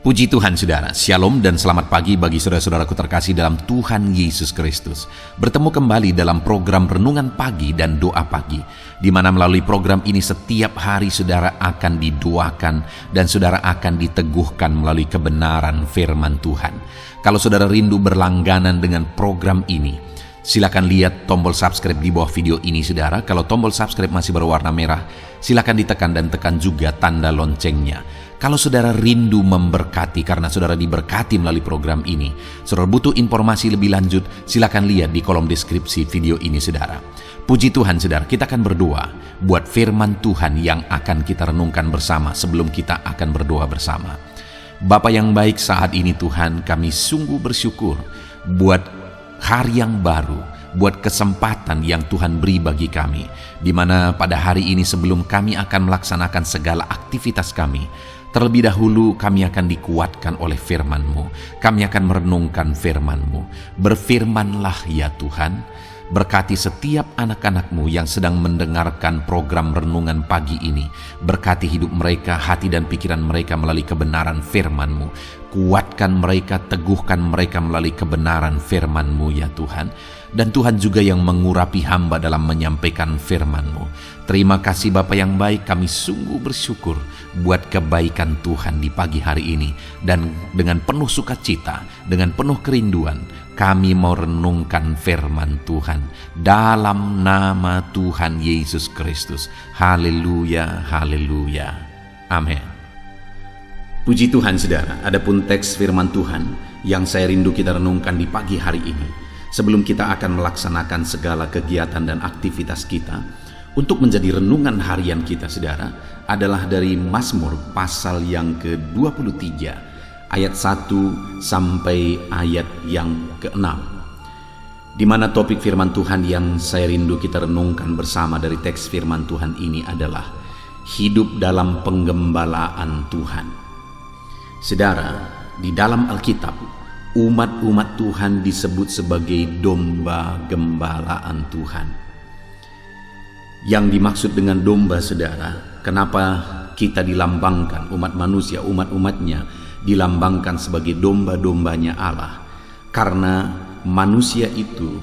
Puji Tuhan saudara, Shalom dan selamat pagi bagi saudara-saudaraku terkasih dalam Tuhan Yesus Kristus. Bertemu kembali dalam program Renungan Pagi dan Doa Pagi, di mana melalui program ini setiap hari saudara akan didoakan dan saudara akan diteguhkan melalui kebenaran firman Tuhan. Kalau saudara rindu berlangganan dengan program ini, silakan lihat tombol subscribe di bawah video ini saudara. Kalau tombol subscribe masih berwarna merah, silakan ditekan dan tekan juga tanda loncengnya. Kalau saudara rindu memberkati karena saudara diberkati melalui program ini, saudara butuh informasi lebih lanjut, silakan lihat di kolom deskripsi video ini saudara. Puji Tuhan saudara, kita akan berdoa buat firman Tuhan yang akan kita renungkan bersama sebelum kita akan berdoa bersama. Bapa yang baik, saat ini Tuhan kami sungguh bersyukur buat hari yang baru, buat kesempatan yang Tuhan beri bagi kami, di mana pada hari ini sebelum kami akan melaksanakan segala aktivitas kami, terlebih dahulu kami akan dikuatkan oleh firman-Mu. Kami akan merenungkan firman-Mu. Berfirmanlah ya Tuhan, berkati setiap anak-anak-Mu yang sedang mendengarkan program Renungan Pagi ini. Berkati hidup mereka, hati dan pikiran mereka melalui kebenaran firman-Mu. Kuatkan mereka, teguhkan mereka melalui kebenaran firman-Mu ya Tuhan. Dan Tuhan juga yang mengurapi hamba dalam menyampaikan firman-Mu. Terima kasih Bapa yang baik, kami sungguh bersyukur buat kebaikan Tuhan di pagi hari ini. Dan dengan penuh sukacita, dengan penuh kerinduan, kami mau renungkan firman Tuhan dalam nama Tuhan Yesus Kristus. Haleluya, haleluya. Amin. Puji Tuhan saudara, adapun teks firman Tuhan yang saya rindu kita renungkan di pagi hari ini, sebelum kita akan melaksanakan segala kegiatan dan aktivitas kita, untuk menjadi renungan harian kita saudara, adalah dari Mazmur pasal yang ke-23, ayat 1 sampai ayat yang ke-6. Di mana topik firman Tuhan yang saya rindu kita renungkan bersama dari teks firman Tuhan ini adalah hidup dalam penggembalaan Tuhan. Saudara, di dalam Alkitab, umat-umat Tuhan disebut sebagai domba gembalaan Tuhan. Yang dimaksud dengan domba saudara, kenapa kita dilambangkan, umat manusia, umat-umatnya dilambangkan sebagai domba-dombanya Allah? Karena manusia itu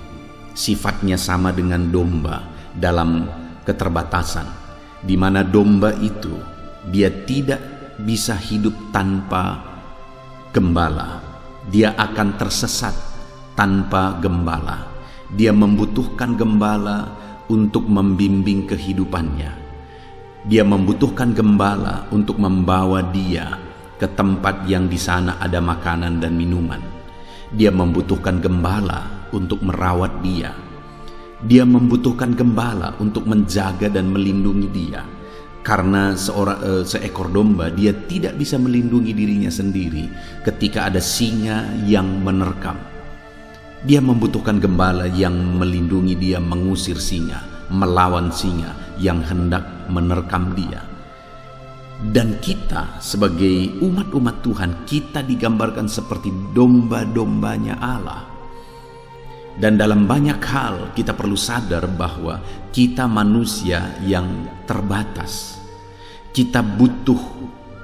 sifatnya sama dengan domba dalam keterbatasan, di mana domba itu dia tidak bisa hidup tanpa gembala. Dia akan tersesat tanpa gembala. Dia membutuhkan gembala untuk membimbing kehidupannya. Dia membutuhkan gembala untuk membawa dia ke tempat yang di sana ada makanan dan minuman. Dia membutuhkan gembala untuk merawat dia. Dia membutuhkan gembala untuk menjaga dan melindungi dia. Karena seekor domba dia tidak bisa melindungi dirinya sendiri ketika ada singa yang menerkam. Dia membutuhkan gembala yang melindungi dia, mengusir singa, melawan singa yang hendak menerkam dia. Dan kita sebagai umat-umat Tuhan, kita digambarkan seperti domba-dombanya Allah. Dan dalam banyak hal kita perlu sadar bahwa kita manusia yang terbatas. Kita butuh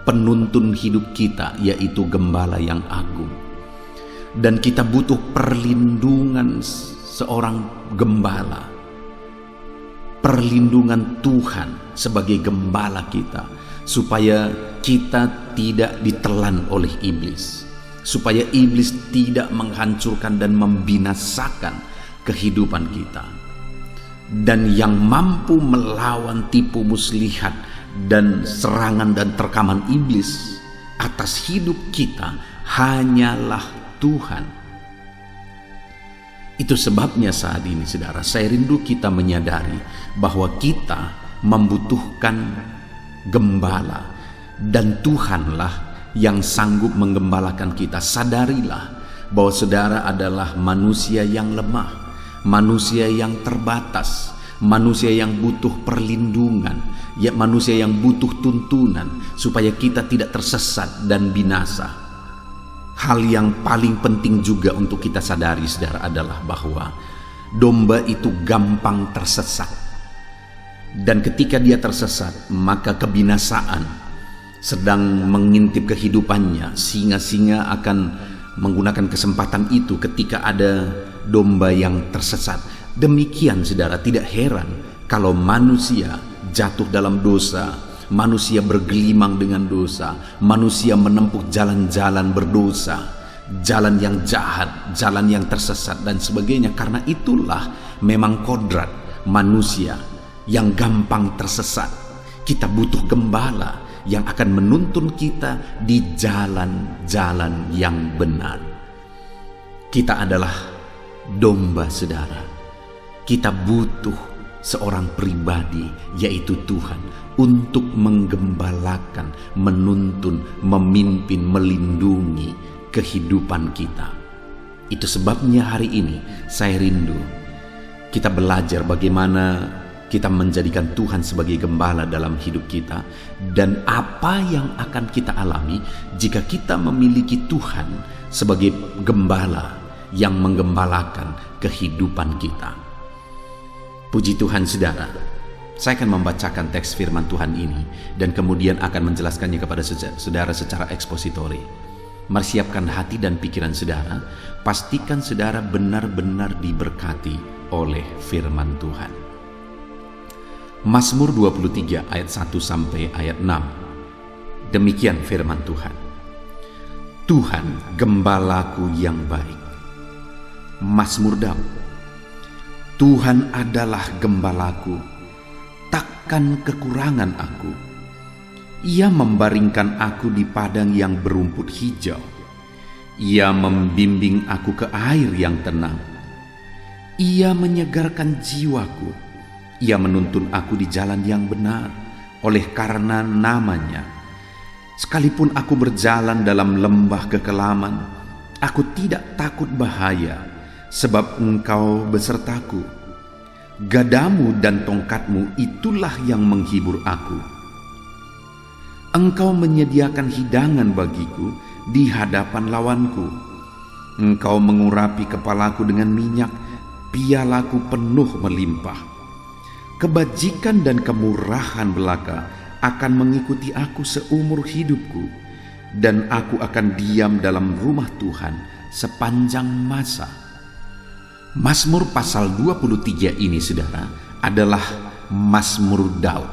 penuntun hidup kita, yaitu gembala yang agung. Dan kita butuh perlindungan seorang gembala. Perlindungan Tuhan sebagai gembala kita, supaya kita tidak ditelan oleh iblis. Supaya iblis tidak menghancurkan dan membinasakan kehidupan kita. Dan yang mampu melawan tipu muslihat dan serangan dan terkaman iblis atas hidup kita hanyalah Tuhan. Itu sebabnya saat ini saudara, saya rindu kita menyadari bahwa kita membutuhkan gembala, dan Tuhanlah yang sanggup menggembalakan kita. Sadarilah bahwa saudara adalah manusia yang lemah, manusia yang terbatas, manusia yang butuh perlindungan, ya, manusia yang butuh tuntunan supaya kita tidak tersesat dan binasa. Hal yang paling penting juga untuk kita sadari saudara adalah bahwa domba itu gampang tersesat. Dan ketika dia tersesat, maka kebinasaan sedang mengintip kehidupannya. Singa-singa akan menggunakan kesempatan itu ketika ada domba yang tersesat. Demikian saudara, tidak heran kalau manusia jatuh dalam dosa, manusia bergelimang dengan dosa, manusia menempuh jalan-jalan berdosa, jalan yang jahat, jalan yang tersesat dan sebagainya. Karena itulah memang kodrat manusia yang gampang tersesat. Kita butuh gembala yang akan menuntun kita di jalan-jalan yang benar. Kita adalah domba saudara. Kita butuh seorang pribadi, yaitu Tuhan, untuk menggembalakan, menuntun, memimpin, melindungi kehidupan kita. Itu sebabnya hari ini saya rindu kita belajar bagaimana kita menjadikan Tuhan sebagai gembala dalam hidup kita, dan apa yang akan kita alami jika kita memiliki Tuhan sebagai gembala yang menggembalakan kehidupan kita. Puji Tuhan saudara, saya akan membacakan teks firman Tuhan ini dan kemudian akan menjelaskannya kepada saudara secara ekspositori. Mari siapkan hati dan pikiran saudara, pastikan saudara benar-benar diberkati oleh firman Tuhan. Mazmur 23 ayat 1 sampai ayat 6. Demikian firman Tuhan. Tuhan gembalaku yang baik. Mazmur Daud. Tuhan adalah gembalaku, takkan kekurangan aku. Ia membaringkan aku di padang yang berumput hijau. Ia membimbing aku ke air yang tenang. Ia menyegarkan jiwaku. Ia menuntun aku di jalan yang benar oleh karena namanya. Sekalipun aku berjalan dalam lembah kekelaman, aku tidak takut bahaya, sebab Engkau besertaku. Gadamu dan tongkatmu itulah yang menghibur aku. Engkau menyediakan hidangan bagiku di hadapan lawanku. Engkau mengurapi kepalaku dengan minyak, pialaku penuh melimpah. Kebajikan dan kemurahan belaka akan mengikuti aku seumur hidupku, dan aku akan diam dalam rumah Tuhan sepanjang masa. Mazmur pasal 23 ini saudara adalah Mazmur Daud.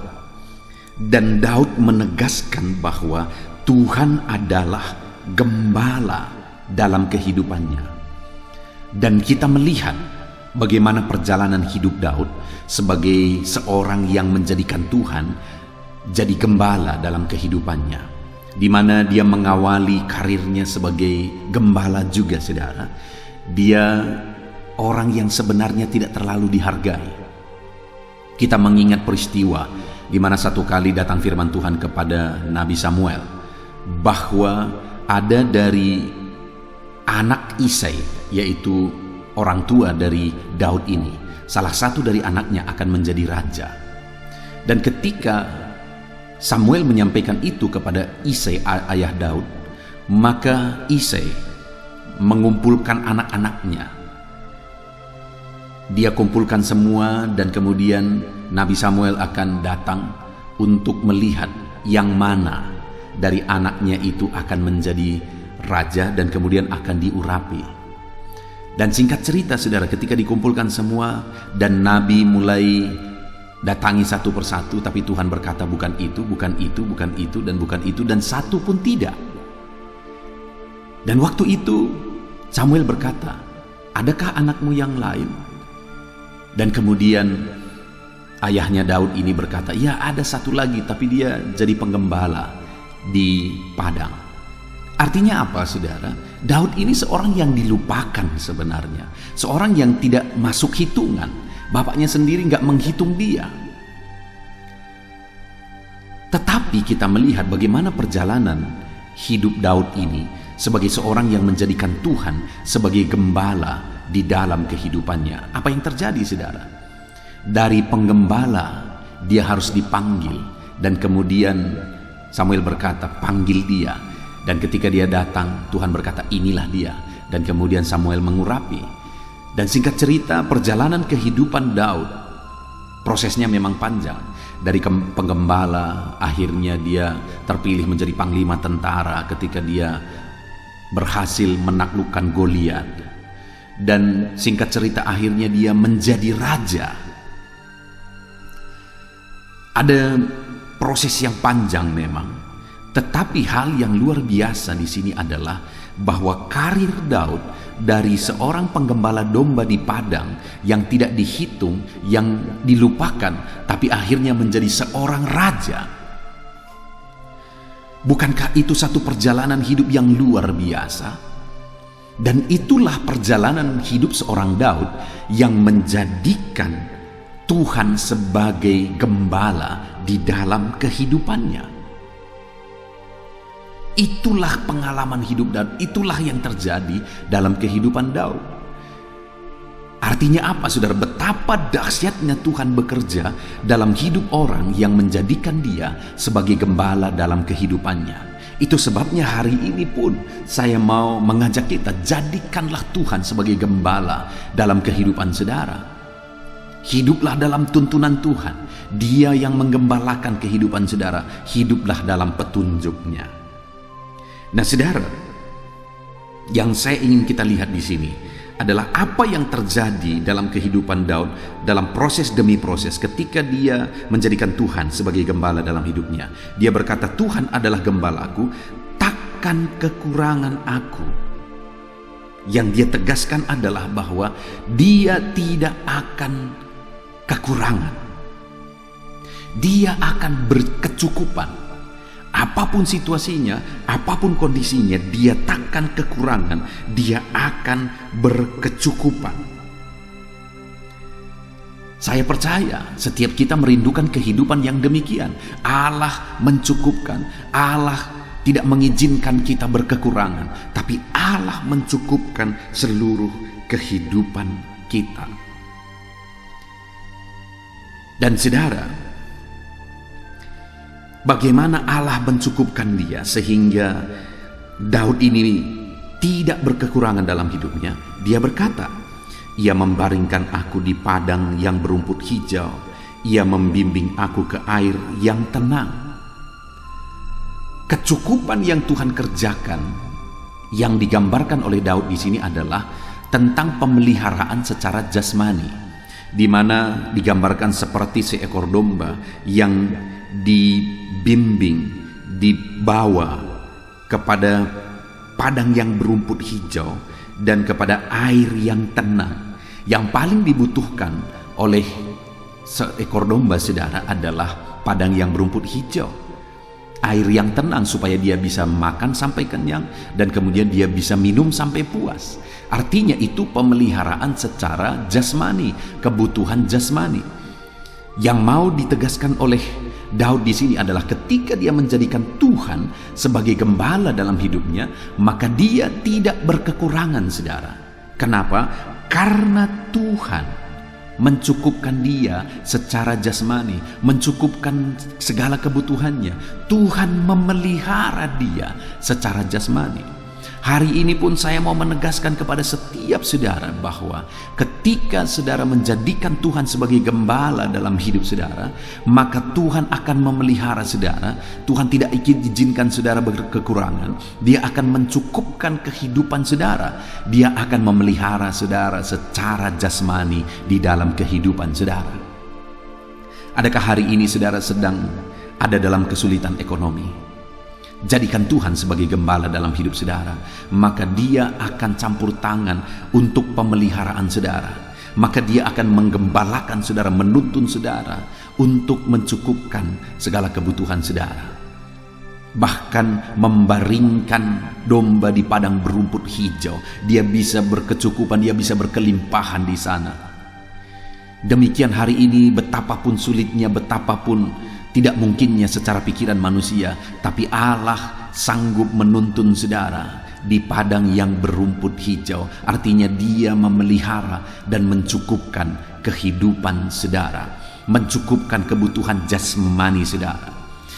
Dan Daud menegaskan bahwa Tuhan adalah gembala dalam kehidupannya. Dan kita melihat bagaimana perjalanan hidup Daud sebagai seorang yang menjadikan Tuhan jadi gembala dalam kehidupannya, di mana dia mengawali karirnya sebagai gembala juga saudara. Dia orang yang sebenarnya tidak terlalu dihargai. Kita mengingat peristiwa di mana satu kali datang firman Tuhan kepada Nabi Samuel bahwa ada dari anak Isai, yaitu orang tua dari Daud ini, salah satu dari anaknya akan menjadi raja. Dan ketika Samuel menyampaikan itu kepada Isai ayah Daud, maka Isai mengumpulkan anak-anaknya. Dia kumpulkan semua dan kemudian Nabi Samuel akan datang untuk melihat yang mana dari anaknya itu akan menjadi raja dan kemudian akan diurapi. Dan singkat cerita saudara, ketika dikumpulkan semua dan Nabi mulai datangi satu persatu, tapi Tuhan berkata bukan itu, bukan itu, bukan itu, dan bukan itu, dan satu pun tidak. Dan waktu itu Samuel berkata, adakah anakmu yang lain? Dan kemudian ayahnya Daud ini berkata, ya ada satu lagi, tapi dia jadi penggembala di padang. Artinya apa saudara? Daud ini seorang yang dilupakan sebenarnya, seorang yang tidak masuk hitungan. Bapaknya sendiri gak menghitung dia. Tetapi kita melihat bagaimana perjalanan hidup Daud ini sebagai seorang yang menjadikan Tuhan sebagai gembala di dalam kehidupannya. Apa yang terjadi saudara? Dari penggembala dia harus dipanggil, dan kemudian Samuel berkata panggil dia, dan ketika dia datang Tuhan berkata inilah dia, dan kemudian Samuel mengurapi. Dan singkat cerita perjalanan kehidupan Daud prosesnya memang panjang, Dari penggembala, akhirnya dia terpilih menjadi panglima tentara ketika dia berhasil menaklukkan Goliat. Dan singkat cerita akhirnya dia menjadi raja. Ada proses yang panjang memang, tetapi hal yang luar biasa di sini adalah bahwa karir Daud dari seorang penggembala domba di padang yang tidak dihitung, yang dilupakan, tapi akhirnya menjadi seorang raja. Bukankah itu satu perjalanan hidup yang luar biasa? Dan itulah perjalanan hidup seorang Daud yang menjadikan Tuhan sebagai gembala di dalam kehidupannya. Itulah pengalaman hidup Daud, itulah yang terjadi dalam kehidupan Daud. Artinya apa, saudara? Betapa dahsyatnya Tuhan bekerja dalam hidup orang yang menjadikan dia sebagai gembala dalam kehidupannya. Itu sebabnya hari ini pun saya mau mengajak kita, jadikanlah Tuhan sebagai gembala dalam kehidupan saudara. Hiduplah dalam tuntunan Tuhan. Dia yang menggembalakan kehidupan saudara. Hiduplah dalam petunjuknya. Nah, saudara, yang saya ingin kita lihat di sini adalah apa yang terjadi dalam kehidupan Daud dalam proses demi proses ketika dia menjadikan Tuhan sebagai gembala dalam hidupnya. Dia berkata, Tuhan adalah gembalaku, takkan kekurangan aku. Yang dia tegaskan adalah bahwa dia tidak akan kekurangan. Dia akan berkecukupan. Apapun situasinya, apapun kondisinya, dia takkan kekurangan, dia akan berkecukupan. Saya percaya setiap kita merindukan kehidupan yang demikian. Allah mencukupkan, Allah tidak mengizinkan kita berkekurangan, tapi Allah mencukupkan seluruh kehidupan kita. Dan saudara, bagaimana Allah mencukupkan dia sehingga Daud ini tidak berkekurangan dalam hidupnya? Dia berkata, ia membaringkan aku di padang yang berumput hijau, ia membimbing aku ke air yang tenang. Kecukupan yang Tuhan kerjakan yang digambarkan oleh Daud di sini adalah tentang pemeliharaan secara jasmani, di mana digambarkan seperti seekor domba yang dibimbing, dibawa kepada padang yang berumput hijau dan kepada air yang tenang. Yang paling dibutuhkan oleh seekor domba, saudara, adalah padang yang berumput hijau, air yang tenang supaya dia bisa makan sampai kenyang dan kemudian dia bisa minum sampai puas. Artinya itu pemeliharaan secara jasmani, kebutuhan jasmani. Yang mau ditegaskan oleh Daud di sini adalah ketika dia menjadikan Tuhan sebagai gembala dalam hidupnya, maka dia tidak berkekurangan, saudara. Kenapa? Karena Tuhan mencukupkan dia secara jasmani, mencukupkan segala kebutuhannya. Tuhan memelihara dia secara jasmani. Hari ini pun saya mau menegaskan kepada setiap saudara bahwa ketika saudara menjadikan Tuhan sebagai gembala dalam hidup saudara, maka Tuhan akan memelihara saudara. Tuhan tidak izinkan saudara berkekurangan. Dia akan mencukupkan kehidupan saudara. Dia akan memelihara saudara secara jasmani di dalam kehidupan saudara. Adakah hari ini saudara sedang ada dalam kesulitan ekonomi? Jadikan Tuhan sebagai gembala dalam hidup saudara, maka dia akan campur tangan untuk pemeliharaan saudara. Maka dia akan menggembalakan saudara, menuntun saudara untuk mencukupkan segala kebutuhan saudara. Bahkan membaringkan domba di padang berumput hijau, dia bisa berkecukupan, dia bisa berkelimpahan di sana. Demikian hari ini, betapapun sulitnya, betapapun tidak mungkinnya secara pikiran manusia, tapi Allah sanggup menuntun saudara di padang yang berumput hijau. Artinya dia memelihara dan mencukupkan kehidupan saudara, mencukupkan kebutuhan jasmani saudara.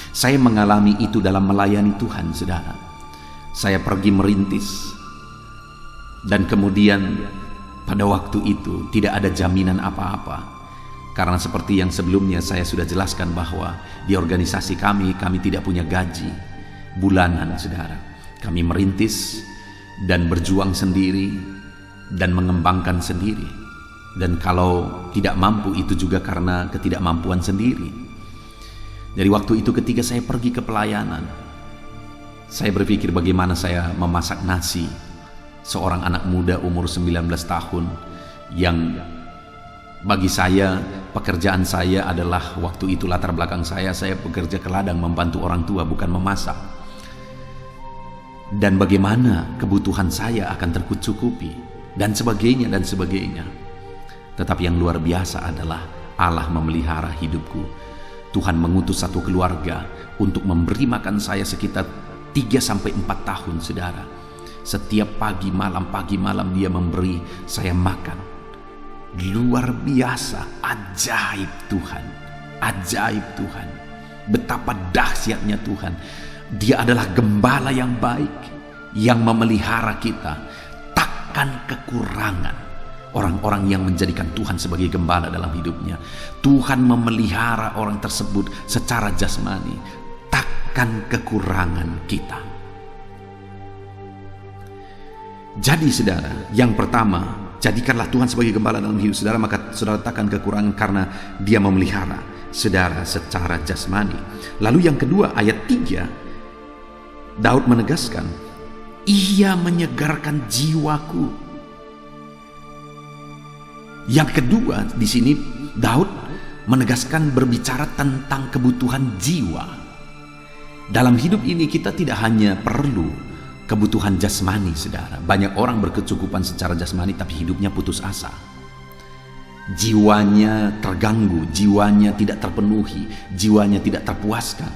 Saya mengalami itu dalam melayani Tuhan, saudara. Saya pergi merintis, dan kemudian pada waktu itu tidak ada jaminan apa-apa. Karena seperti yang sebelumnya saya sudah jelaskan bahwa di organisasi kami tidak punya gaji bulanan, saudara. Kami merintis dan berjuang sendiri dan mengembangkan sendiri. Dan kalau tidak mampu itu juga karena ketidakmampuan sendiri. Jadi waktu itu ketika saya pergi ke pelayanan, saya berpikir bagaimana saya memasak nasi seorang anak muda umur 19 tahun yang bagi saya, pekerjaan saya adalah waktu itu latar belakang saya bekerja ke ladang membantu orang tua, bukan memasak. Dan bagaimana kebutuhan saya akan tercukupi dan sebagainya dan sebagainya. Tetapi yang luar biasa adalah Allah memelihara hidupku. Tuhan mengutus satu keluarga untuk memberi makan saya sekitar 3-4 tahun, saudara. Setiap pagi malam dia memberi saya makan. Luar biasa, ajaib Tuhan, ajaib Tuhan. Betapa dahsyatnya Tuhan. Dia adalah gembala yang baik, yang memelihara kita. Takkan kekurangan orang-orang yang menjadikan Tuhan sebagai gembala dalam hidupnya. Tuhan memelihara orang tersebut secara jasmani. Takkan kekurangan kita. Jadi saudara, yang pertama, jadikanlah Tuhan sebagai gembala dalam hidup saudara, maka saudara takkan kekurangan karena Dia memelihara saudara secara jasmani. Lalu yang kedua, ayat 3, Daud menegaskan, Ia menyegarkan jiwaku. Yang kedua, di sini Daud menegaskan berbicara tentang kebutuhan jiwa. Dalam hidup ini kita tidak hanya perlu kebutuhan jasmani, saudara. Banyak orang berkecukupan secara jasmani tapi hidupnya putus asa. Jiwanya terganggu, jiwanya tidak terpenuhi, jiwanya tidak terpuaskan.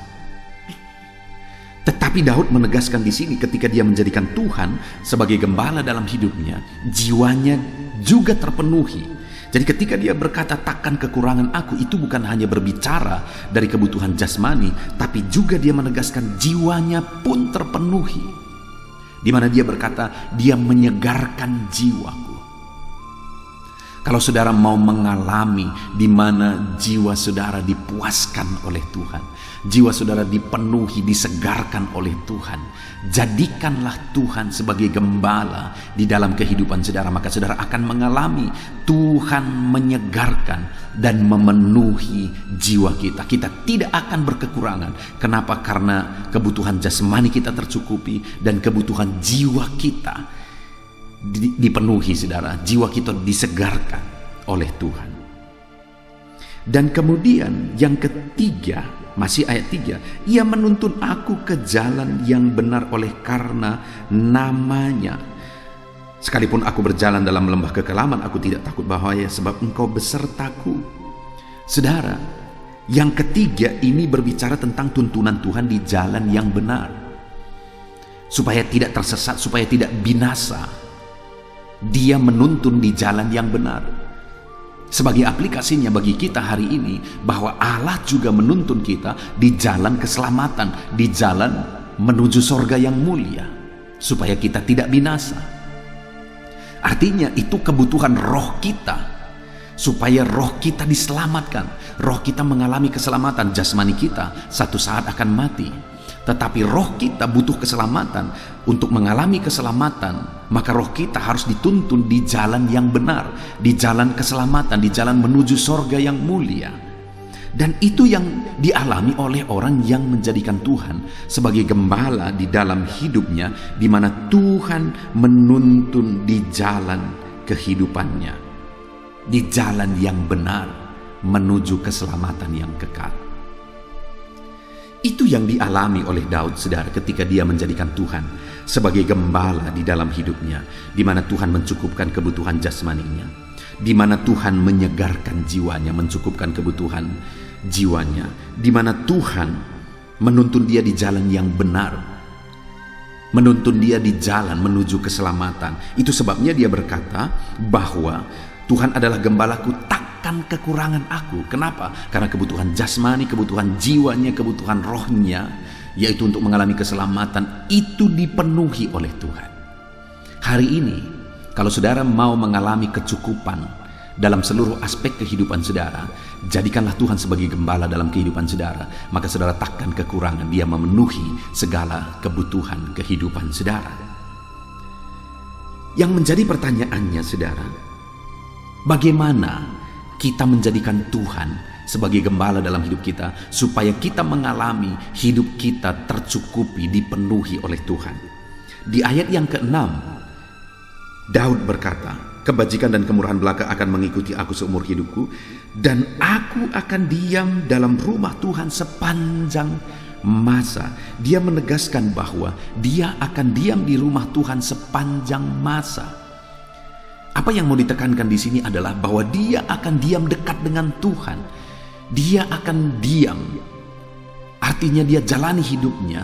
Tetapi Daud menegaskan di sini ketika dia menjadikan Tuhan sebagai gembala dalam hidupnya, jiwanya juga terpenuhi. Jadi ketika dia berkata takkan kekurangan aku, itu bukan hanya berbicara dari kebutuhan jasmani, tapi juga dia menegaskan jiwanya pun terpenuhi. Di mana dia berkata, Dia menyegarkan jiwaku. Kalau saudara mau mengalami di mana jiwa saudara dipuaskan oleh Tuhan, jiwa saudara dipenuhi, disegarkan oleh Tuhan, jadikanlah Tuhan sebagai gembala di dalam kehidupan saudara, maka saudara akan mengalami Tuhan menyegarkan dan memenuhi jiwa kita. Kita tidak akan berkekurangan. Kenapa? Karena kebutuhan jasmani kita tercukupi dan kebutuhan jiwa kita dipenuhi, saudara. Jiwa kita disegarkan oleh Tuhan. Dan kemudian yang ketiga, masih ayat 3, Ia menuntun aku ke jalan yang benar oleh karena namanya. Sekalipun aku berjalan dalam lembah kekelaman, aku tidak takut bahaya sebab Engkau besertaku. Saudara, yang ketiga ini berbicara tentang tuntunan Tuhan di jalan yang benar, supaya tidak tersesat, supaya tidak binasa. Dia menuntun di jalan yang benar. Sebagai aplikasinya bagi kita hari ini, bahwa Allah juga menuntun kita di jalan keselamatan, di jalan menuju sorga yang mulia, supaya kita tidak binasa. Artinya itu kebutuhan roh kita, supaya roh kita diselamatkan. Roh kita mengalami keselamatan. Jasmani kita satu saat akan mati, tetapi roh kita butuh keselamatan. Untuk mengalami keselamatan, maka roh kita harus dituntun di jalan yang benar, di jalan keselamatan, di jalan menuju sorga yang mulia. Dan itu yang dialami oleh orang yang menjadikan Tuhan sebagai gembala di dalam hidupnya, di mana Tuhan menuntun di jalan kehidupannya, di jalan yang benar menuju keselamatan yang kekal. Itu yang dialami oleh Daud, saudara, ketika dia menjadikan Tuhan sebagai gembala di dalam hidupnya, di mana Tuhan mencukupkan kebutuhan jasmaninya, di mana Tuhan menyegarkan jiwanya, mencukupkan kebutuhan jiwanya, di mana Tuhan menuntun dia di jalan yang benar, menuntun dia di jalan menuju keselamatan. Itu sebabnya dia berkata bahwa Tuhan adalah gembalaku, takkan kekurangan aku. Kenapa? Karena kebutuhan jasmani, kebutuhan jiwanya, kebutuhan rohnya, yaitu untuk mengalami keselamatan, itu dipenuhi oleh Tuhan. Hari ini, kalau saudara mau mengalami kecukupan dalam seluruh aspek kehidupan saudara. Jadikanlah Tuhan sebagai gembala dalam kehidupan saudara, maka saudara takkan kekurangan. Dia memenuhi segala kebutuhan kehidupan saudara. Yang menjadi pertanyaannya saudara, bagaimana kita menjadikan Tuhan sebagai gembala dalam hidup kita, supaya kita mengalami hidup kita tercukupi, dipenuhi oleh Tuhan. Di ayat yang ke-6, Daud berkata, kebajikan dan kemurahan belaka akan mengikuti aku seumur hidupku, dan aku akan diam dalam rumah Tuhan sepanjang masa. Dia menegaskan bahwa dia akan diam di rumah Tuhan sepanjang masa. Apa yang mau ditekankan di sini adalah bahwa dia akan diam dekat dengan Tuhan. Dia akan diam, artinya dia jalani hidupnya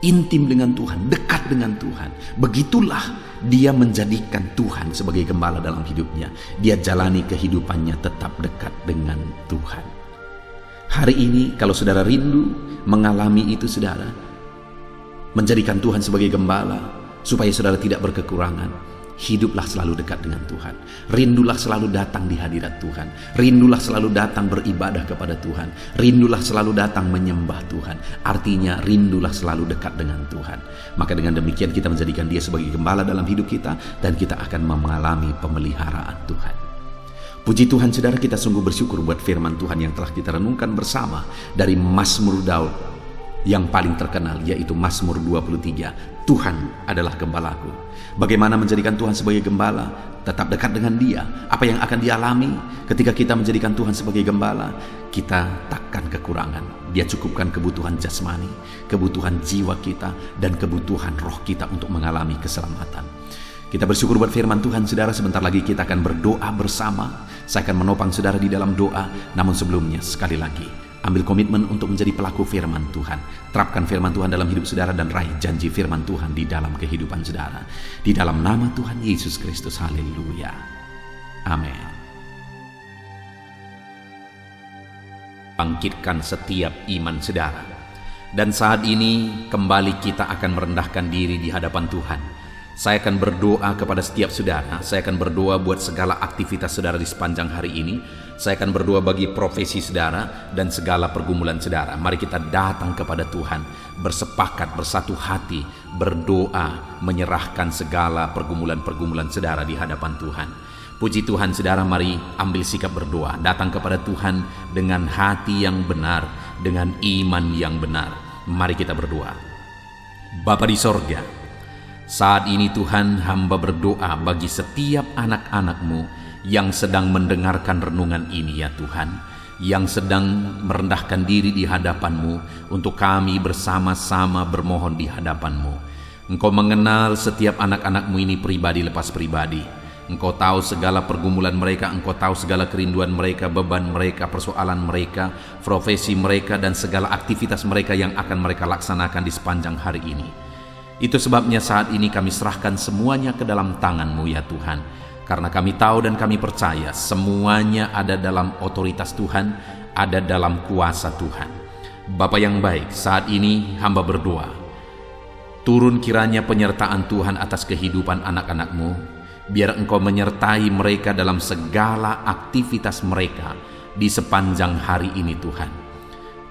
intim dengan Tuhan, dekat dengan Tuhan. Begitulah dia menjadikan Tuhan sebagai gembala dalam hidupnya. Dia jalani kehidupannya tetap dekat dengan Tuhan. Hari ini kalau saudara rindu mengalami itu saudara, menjadikan Tuhan sebagai gembala supaya saudara tidak berkekurangan, hiduplah selalu dekat dengan Tuhan. Rindulah selalu datang di hadirat Tuhan. Rindulah selalu datang beribadah kepada Tuhan. Rindulah selalu datang menyembah Tuhan. Artinya rindulah selalu dekat dengan Tuhan. Maka dengan demikian kita menjadikan dia sebagai gembala dalam hidup kita, dan kita akan mengalami pemeliharaan Tuhan. Puji Tuhan saudara, kita sungguh bersyukur buat firman Tuhan yang telah kita renungkan bersama dari Mazmur Daud yang paling terkenal, yaitu Mazmur 23. Tuhan adalah gembalaku. Bagaimana menjadikan Tuhan sebagai gembala? Tetap dekat dengan dia. Apa yang akan dialami ketika kita menjadikan Tuhan sebagai gembala? Kita takkan kekurangan. Dia cukupkan kebutuhan jasmani, kebutuhan jiwa kita, dan kebutuhan roh kita untuk mengalami keselamatan. Kita bersyukur buat firman Tuhan saudara. Sebentar lagi kita akan berdoa bersama. Saya akan menopang saudara di dalam doa. Namun sebelumnya sekali lagi, ambil komitmen untuk menjadi pelaku firman Tuhan. Terapkan firman Tuhan dalam hidup saudara dan raih janji firman Tuhan di dalam kehidupan saudara. Di dalam nama Tuhan Yesus Kristus. Haleluya. Amin. Bangkitkan setiap iman saudara. Dan saat ini kembali kita akan merendahkan diri di hadapan Tuhan. Saya akan berdoa kepada setiap saudara. Saya akan berdoa buat segala aktivitas saudara di sepanjang hari ini. Saya akan berdoa bagi profesi saudara dan segala pergumulan saudara. Mari kita datang kepada Tuhan, bersepakat, bersatu hati, berdoa, menyerahkan segala pergumulan-pergumulan saudara di hadapan Tuhan. Puji Tuhan saudara, mari ambil sikap berdoa. Datang kepada Tuhan dengan hati yang benar, dengan iman yang benar. Mari kita berdoa. Bapa di sorga, saat ini Tuhan, hamba berdoa bagi setiap anak-anak-Mu yang sedang mendengarkan renungan ini ya Tuhan, yang sedang merendahkan diri di hadapan-Mu untuk kami bersama-sama bermohon di hadapan-Mu. Engkau mengenal setiap anak-anak-Mu ini pribadi lepas pribadi. Engkau tahu segala pergumulan mereka, Engkau tahu segala kerinduan mereka, beban mereka, persoalan mereka, profesi mereka, dan segala aktivitas mereka yang akan mereka laksanakan di sepanjang hari ini. Itu sebabnya saat ini kami serahkan semuanya ke dalam tangan-Mu ya Tuhan. Karena kami tahu dan kami percaya semuanya ada dalam otoritas Tuhan, ada dalam kuasa Tuhan. Bapa yang baik, saat ini hamba berdoa, turun kiranya penyertaan Tuhan atas kehidupan anak-anak-Mu. Biar Engkau menyertai mereka dalam segala aktivitas mereka di sepanjang hari ini Tuhan.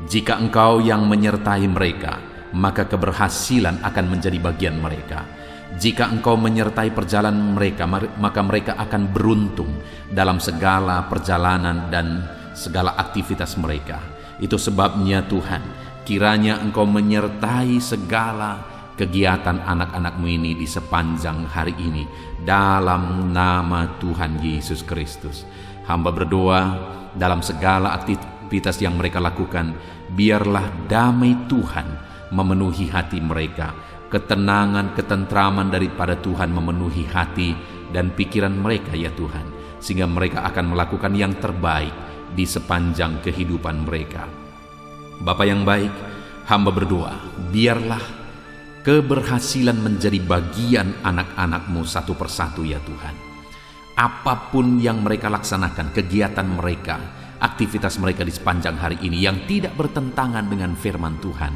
Jika Engkau yang menyertai mereka, maka keberhasilan akan menjadi bagian mereka. Jika Engkau menyertai perjalanan mereka, maka mereka akan beruntung dalam segala perjalanan dan segala aktivitas mereka. Itu sebabnya Tuhan, kiranya Engkau menyertai segala kegiatan anak-anak-Mu ini di sepanjang hari ini. Dalam nama Tuhan Yesus Kristus, hamba berdoa dalam segala aktivitas yang mereka lakukan, biarlah damai Tuhan memenuhi hati mereka, ketenangan, ketentraman daripada Tuhan memenuhi hati dan pikiran mereka ya Tuhan, sehingga mereka akan melakukan yang terbaik di sepanjang kehidupan mereka. Bapa yang baik, hamba berdoa, biarlah keberhasilan menjadi bagian anak-anak-Mu satu persatu ya Tuhan. Apapun yang mereka laksanakan, kegiatan mereka, aktivitas mereka di sepanjang hari ini yang tidak bertentangan dengan firman Tuhan,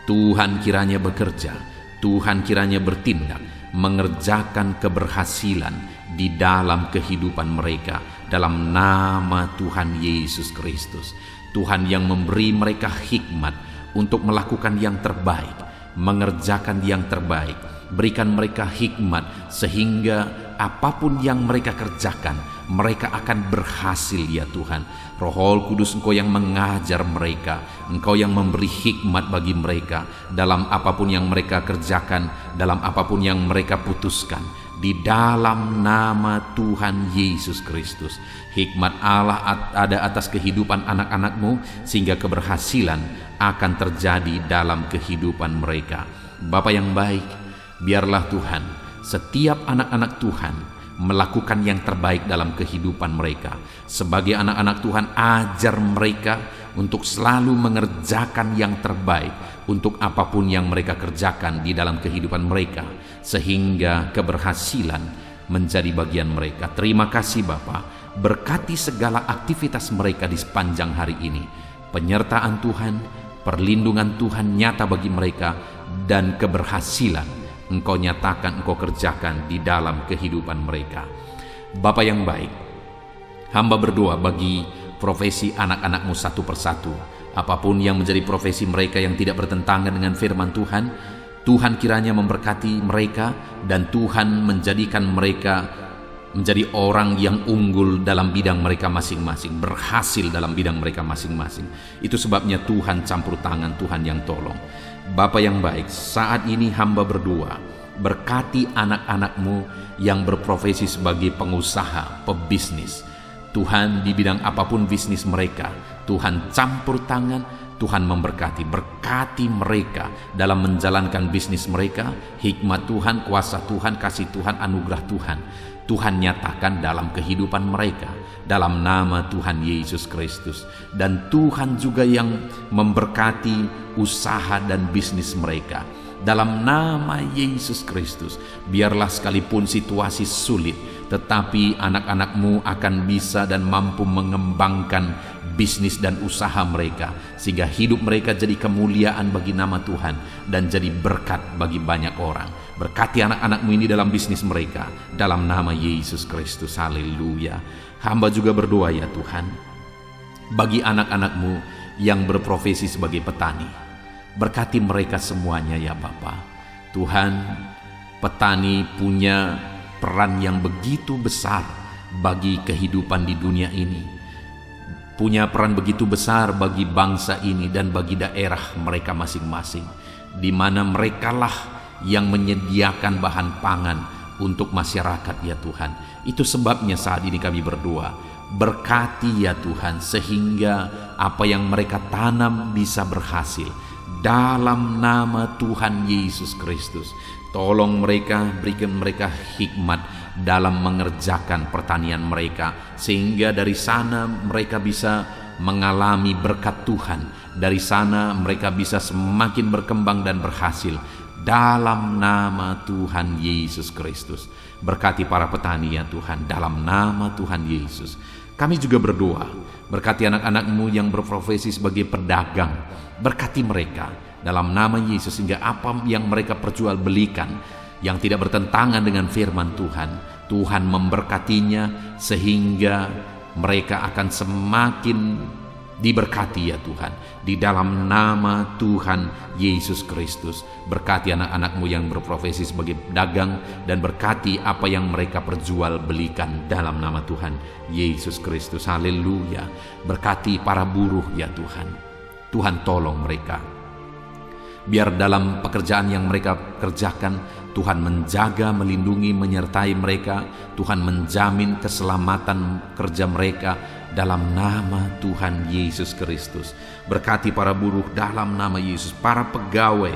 Tuhan kiranya bekerja, Tuhan kiranya bertindak, mengerjakan keberhasilan di dalam kehidupan mereka, dalam nama Tuhan Yesus Kristus. Tuhan yang memberi mereka hikmat untuk melakukan yang terbaik, mengerjakan yang terbaik. Berikan mereka hikmat sehingga apapun yang mereka kerjakan, mereka akan berhasil ya Tuhan. Roh Kudus, Engkau yang mengajar mereka, Engkau yang memberi hikmat bagi mereka dalam apapun yang mereka kerjakan, dalam apapun yang mereka putuskan. Di dalam nama Tuhan Yesus Kristus, hikmat Allah ada atas kehidupan anak-anak-Mu sehingga keberhasilan akan terjadi dalam kehidupan mereka. Bapa yang baik, biarlah Tuhan setiap anak-anak Tuhan melakukan yang terbaik dalam kehidupan mereka. Sebagai anak-anak Tuhan, ajar mereka untuk selalu mengerjakan yang terbaik untuk apapun yang mereka kerjakan di dalam kehidupan mereka, sehingga keberhasilan menjadi bagian mereka. Terima kasih Bapa, berkati segala aktivitas mereka di sepanjang hari ini. Penyertaan Tuhan, perlindungan Tuhan nyata bagi mereka, dan keberhasilan Engkau nyatakan, Engkau kerjakan di dalam kehidupan mereka. Bapa yang baik, hamba berdoa bagi profesi anak-anak-Mu satu persatu. Apapun yang menjadi profesi mereka yang tidak bertentangan dengan firman Tuhan, Tuhan kiranya memberkati mereka, dan Tuhan menjadikan mereka menjadi orang yang unggul dalam bidang mereka masing-masing, berhasil dalam bidang mereka masing-masing. Itu sebabnya Tuhan campur tangan, Tuhan yang tolong. Bapa yang baik, saat ini hamba berdoa, berkati anak-anak-Mu yang berprofesi sebagai pengusaha, pebisnis. Tuhan, di bidang apapun bisnis mereka, Tuhan campur tangan, Tuhan memberkati. Berkati mereka dalam menjalankan bisnis mereka. Hikmat Tuhan, kuasa Tuhan, kasih Tuhan, anugerah Tuhan, Tuhan nyatakan dalam kehidupan mereka, dalam nama Tuhan Yesus Kristus. Dan Tuhan juga yang memberkati usaha dan bisnis mereka, dalam nama Yesus Kristus. Biarlah sekalipun situasi sulit, tetapi anak-anak-Mu akan bisa dan mampu mengembangkan bisnis dan usaha mereka, sehingga hidup mereka jadi kemuliaan bagi nama Tuhan dan jadi berkat bagi banyak orang. Berkati anak-anak-Mu ini dalam bisnis mereka, dalam nama Yesus Kristus. Haleluya. Hamba juga berdoa ya Tuhan, bagi anak-anak-Mu yang berprofesi sebagai petani. Berkati mereka semuanya ya Bapa. Tuhan, petani punya peran yang begitu besar bagi kehidupan di dunia ini, punya peran begitu besar bagi bangsa ini dan bagi daerah mereka masing-masing, di mana merekalah yang menyediakan bahan pangan untuk masyarakat ya Tuhan. Itu sebabnya saat ini kami berdoa, berkati ya Tuhan, sehingga apa yang mereka tanam bisa berhasil dalam nama Tuhan Yesus Kristus. Tolong mereka, berikan mereka hikmat dalam mengerjakan pertanian mereka, sehingga dari sana mereka bisa mengalami berkat Tuhan. Dari sana mereka bisa semakin berkembang dan berhasil dalam nama Tuhan Yesus Kristus. Berkati para petani ya Tuhan, dalam nama Tuhan Yesus. Kami juga berdoa, berkati anak-anak-Mu yang berprofesi sebagai pedagang. Berkati mereka dalam nama Yesus, sehingga apa yang mereka perjualbelikan yang tidak bertentangan dengan firman Tuhan, Tuhan memberkatinya sehingga mereka akan semakin diberkati ya Tuhan, di dalam nama Tuhan Yesus Kristus. Berkati anak-anak-Mu yang berprofesi sebagai pedagang, dan berkati apa yang mereka perjualbelikan dalam nama Tuhan Yesus Kristus. Haleluya. Berkati para buruh ya Tuhan. Tuhan tolong mereka, biar dalam pekerjaan yang mereka kerjakan, Tuhan menjaga, melindungi, menyertai mereka. Tuhan menjamin keselamatan kerja mereka dalam nama Tuhan Yesus Kristus. Berkati para buruh dalam nama Yesus, para pegawai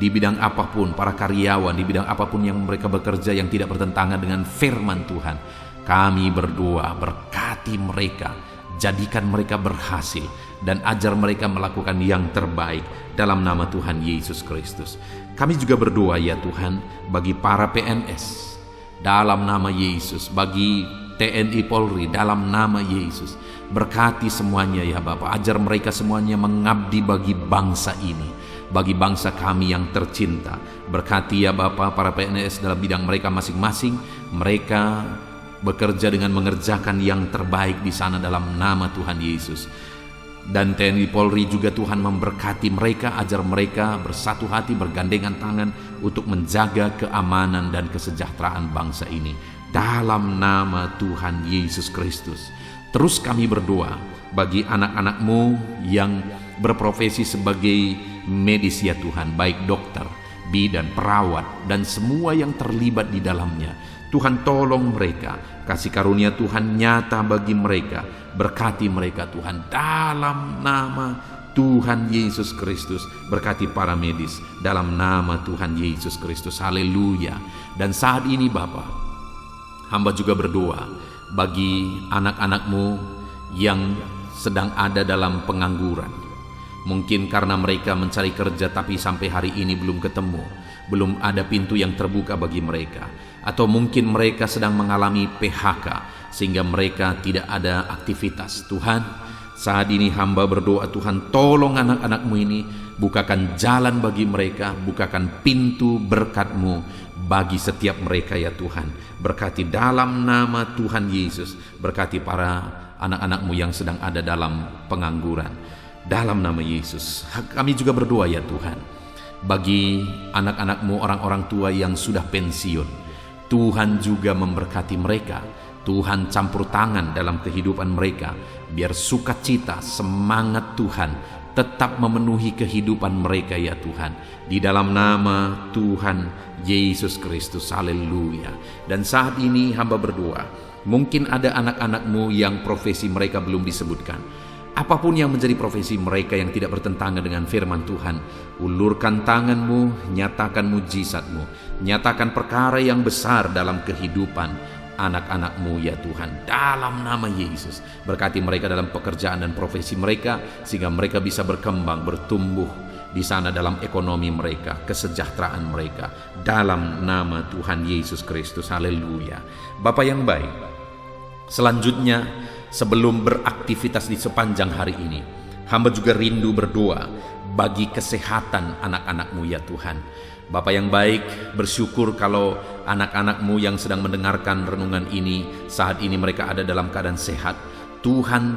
di bidang apapun, para karyawan di bidang apapun yang mereka bekerja yang tidak bertentangan dengan firman Tuhan. Kami berdoa, berkati mereka, jadikan mereka berhasil, dan ajar mereka melakukan yang terbaik dalam nama Tuhan Yesus Kristus. Kami juga berdoa ya Tuhan bagi para PNS dalam nama Yesus, bagi TNI Polri dalam nama Yesus. Berkati semuanya ya Bapa, ajar mereka semuanya mengabdi bagi bangsa ini, bagi bangsa kami yang tercinta. Berkati ya Bapa para PNS dalam bidang mereka masing-masing. Mereka bekerja dengan mengerjakan yang terbaik di sana dalam nama Tuhan Yesus. Dan TNI Polri juga Tuhan memberkati mereka, ajar mereka bersatu hati, bergandengan tangan untuk menjaga keamanan dan kesejahteraan bangsa ini. Dalam nama Tuhan Yesus Kristus. Terus kami berdoa bagi anak-anak-Mu yang berprofesi sebagai medis ya Tuhan, baik dokter, bidan, perawat, dan semua yang terlibat di dalamnya. Tuhan tolong mereka, kasih karunia Tuhan nyata bagi mereka, berkati mereka Tuhan dalam nama Tuhan Yesus Kristus. Berkati para medis dalam nama Tuhan Yesus Kristus. Haleluya. Dan saat ini Bapa, hamba juga berdoa bagi anak-anak-Mu yang sedang ada dalam pengangguran. Mungkin karena mereka mencari kerja tapi sampai hari ini belum ketemu, belum ada pintu yang terbuka bagi mereka. Atau mungkin mereka sedang mengalami PHK sehingga mereka tidak ada aktivitas. Tuhan, saat ini hamba berdoa, Tuhan tolong anak-anak-Mu ini, bukakan jalan bagi mereka, bukakan pintu berkat-Mu bagi setiap mereka ya Tuhan. Berkati dalam nama Tuhan Yesus, berkati para anak-anak-Mu yang sedang ada dalam pengangguran. Dalam nama Yesus, kami juga berdoa ya Tuhan, bagi anak-anak-Mu, orang-orang tua yang sudah pensiun. Tuhan juga memberkati mereka. Tuhan campur tangan dalam kehidupan mereka, biar sukacita, semangat Tuhan tetap memenuhi kehidupan mereka ya Tuhan. Di dalam nama Tuhan Yesus Kristus, haleluya. Dan saat ini hamba berdoa, mungkin ada anak-anak-Mu yang profesi mereka belum disebutkan. Apapun yang menjadi profesi mereka yang tidak bertentangan dengan firman Tuhan, ulurkan tangan-Mu, nyatakan mujizat-Mu, nyatakan perkara yang besar dalam kehidupan anak-anak-Mu ya Tuhan, dalam nama Yesus. Berkati mereka dalam pekerjaan dan profesi mereka, sehingga mereka bisa berkembang, bertumbuh di sana dalam ekonomi mereka, kesejahteraan mereka, dalam nama Tuhan Yesus Kristus, haleluya. Bapa yang baik, selanjutnya sebelum beraktivitas di sepanjang hari ini, hamba juga rindu berdoa bagi kesehatan anak-anak-Mu ya Tuhan. Bapa yang baik, bersyukur kalau anak-anak-Mu yang sedang mendengarkan renungan ini, saat ini mereka ada dalam keadaan sehat. Tuhan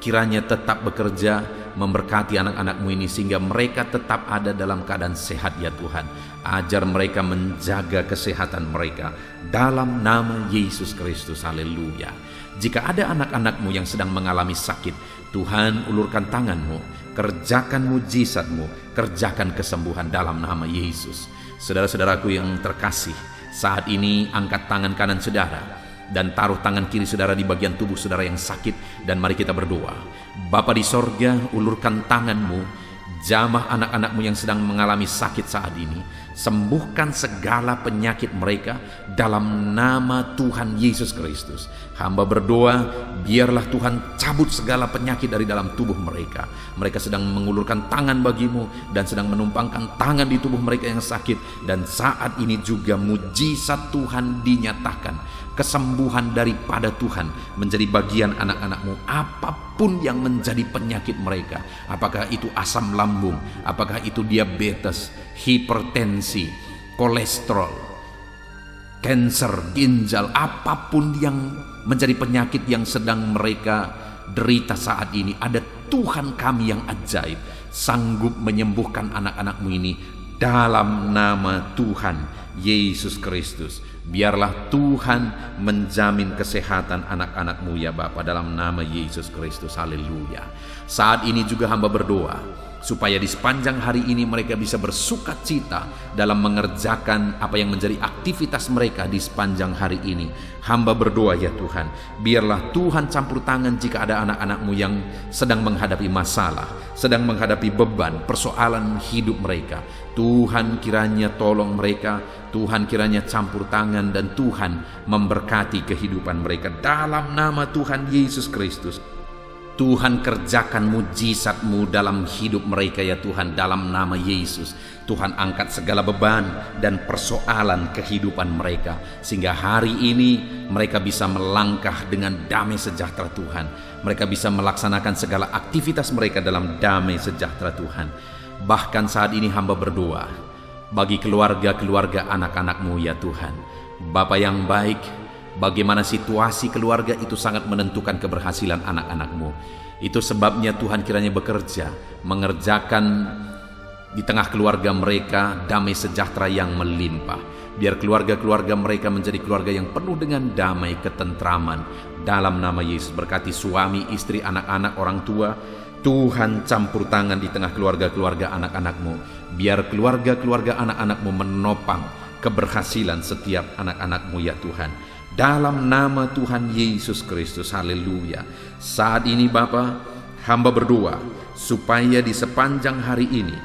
kiranya tetap bekerja, memberkati anak-anak-Mu ini sehingga mereka tetap ada dalam keadaan sehat ya Tuhan. Ajar mereka menjaga kesehatan mereka dalam nama Yesus Kristus, haleluya. Jika ada anak-anak-Mu yang sedang mengalami sakit, Tuhan ulurkan tangan-Mu, kerjakan mujizat-Mu, kerjakan kesembuhan dalam nama Yesus. Saudara-saudaraku yang terkasih, saat ini angkat tangan kanan saudara dan taruh tangan kiri saudara di bagian tubuh saudara yang sakit, dan mari kita berdoa. Bapa di sorga, ulurkan tangan-Mu, jamah anak-anak-Mu yang sedang mengalami sakit saat ini. Sembuhkan segala penyakit mereka dalam nama Tuhan Yesus Kristus. Hamba berdoa, biarlah Tuhan cabut segala penyakit dari dalam tubuh mereka. Mereka sedang mengulurkan tangan bagi-Mu dan sedang menumpangkan tangan di tubuh mereka yang sakit. Dan saat ini juga mujizat Tuhan dinyatakan. Kesembuhan daripada Tuhan menjadi bagian anak-anak-Mu. Apapun yang menjadi penyakit mereka, apakah itu asam lambung, apakah itu diabetes, hipertensi, kolesterol, kanker ginjal, apapun yang menjadi penyakit yang sedang mereka derita saat ini, ada Tuhan kami yang ajaib, sanggup menyembuhkan anak-anak-Mu ini dalam nama Tuhan Yesus Kristus. Biarlah Tuhan menjamin kesehatan anak-anak-Mu ya Bapa, dalam nama Yesus Kristus, haleluya. Saat ini juga hamba berdoa supaya di sepanjang hari ini mereka bisa bersukacita dalam mengerjakan apa yang menjadi aktivitas mereka di sepanjang hari ini. Hamba berdoa ya Tuhan, biarlah Tuhan campur tangan jika ada anak-anak-Mu yang sedang menghadapi masalah, sedang menghadapi beban, persoalan hidup mereka. Tuhan kiranya tolong mereka, Tuhan kiranya campur tangan, dan Tuhan memberkati kehidupan mereka dalam nama Tuhan Yesus Kristus. Tuhan kerjakan mujizat-Mu dalam hidup mereka ya Tuhan, dalam nama Yesus. Tuhan angkat segala beban dan persoalan kehidupan mereka, sehingga hari ini mereka bisa melangkah dengan damai sejahtera Tuhan. Mereka bisa melaksanakan segala aktivitas mereka dalam damai sejahtera Tuhan. Bahkan saat ini hamba berdoa bagi keluarga-keluarga anak-anak-Mu ya Tuhan. Bapa yang baik, Bagaimana situasi keluarga itu sangat menentukan keberhasilan anak-anakmu. Itu sebabnya Tuhan kiranya bekerja, mengerjakan di tengah keluarga mereka damai sejahtera yang melimpah. Biar keluarga-keluarga mereka menjadi keluarga yang penuh dengan damai ketentraman. Dalam nama Yesus, berkati suami, istri, anak-anak, orang tua. Tuhan campur tangan di tengah keluarga-keluarga anak-anakmu. Biar keluarga-keluarga anak-anakmu menopang keberhasilan setiap anak-anakmu ya Tuhan. Dalam nama Tuhan Yesus Kristus, haleluya. Saat ini Bapa, hamba berdoa supaya di sepanjang hari ini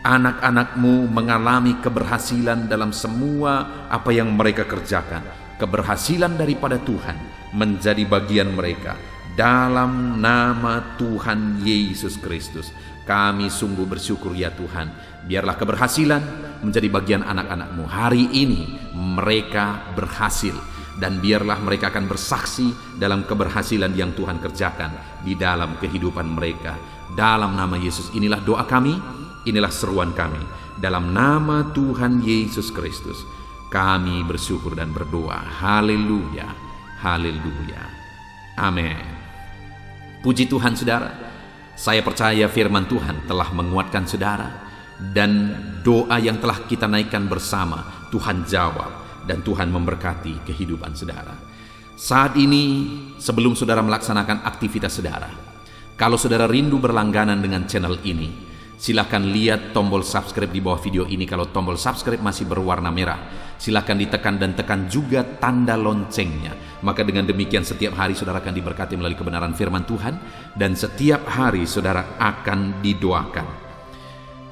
anak-anakmu mengalami keberhasilan dalam semua apa yang mereka kerjakan. Keberhasilan daripada Tuhan menjadi bagian mereka. Dalam nama Tuhan Yesus Kristus, kami sungguh bersyukur ya Tuhan. Biarlah keberhasilan menjadi bagian anak-anakmu. Hari ini mereka berhasil. Dan biarlah mereka akan bersaksi dalam keberhasilan yang Tuhan kerjakan di dalam kehidupan mereka. Dalam nama Yesus, inilah doa kami, inilah seruan kami. Dalam nama Tuhan Yesus Kristus, kami bersyukur dan berdoa. Haleluya, haleluya, amin. Puji Tuhan saudara, saya percaya firman Tuhan telah menguatkan saudara. Dan doa yang telah kita naikkan bersama, Tuhan jawab. Dan Tuhan memberkati kehidupan saudara. Saat ini, sebelum saudara melaksanakan aktivitas saudara, kalau saudara rindu berlangganan dengan channel ini, silakan lihat tombol subscribe di bawah video ini. Kalau tombol subscribe masih berwarna merah, silakan ditekan dan tekan juga tanda loncengnya. Maka dengan demikian setiap hari saudara akan diberkati melalui kebenaran firman Tuhan, dan setiap hari saudara akan didoakan.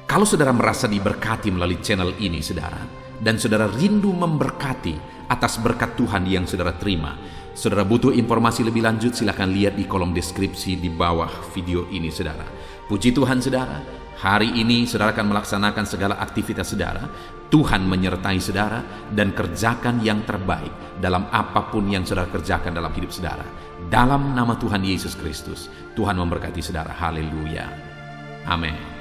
Kalau saudara merasa diberkati melalui channel ini saudara, dan saudara rindu memberkati atas berkat Tuhan yang saudara terima, saudara butuh informasi lebih lanjut, silakan lihat di kolom deskripsi di bawah video ini saudara. Puji Tuhan saudara, hari ini saudara akan melaksanakan segala aktivitas saudara. Tuhan menyertai saudara dan kerjakan yang terbaik dalam apapun yang saudara kerjakan dalam hidup saudara. Dalam nama Tuhan Yesus Kristus, Tuhan memberkati saudara. Haleluya, amin.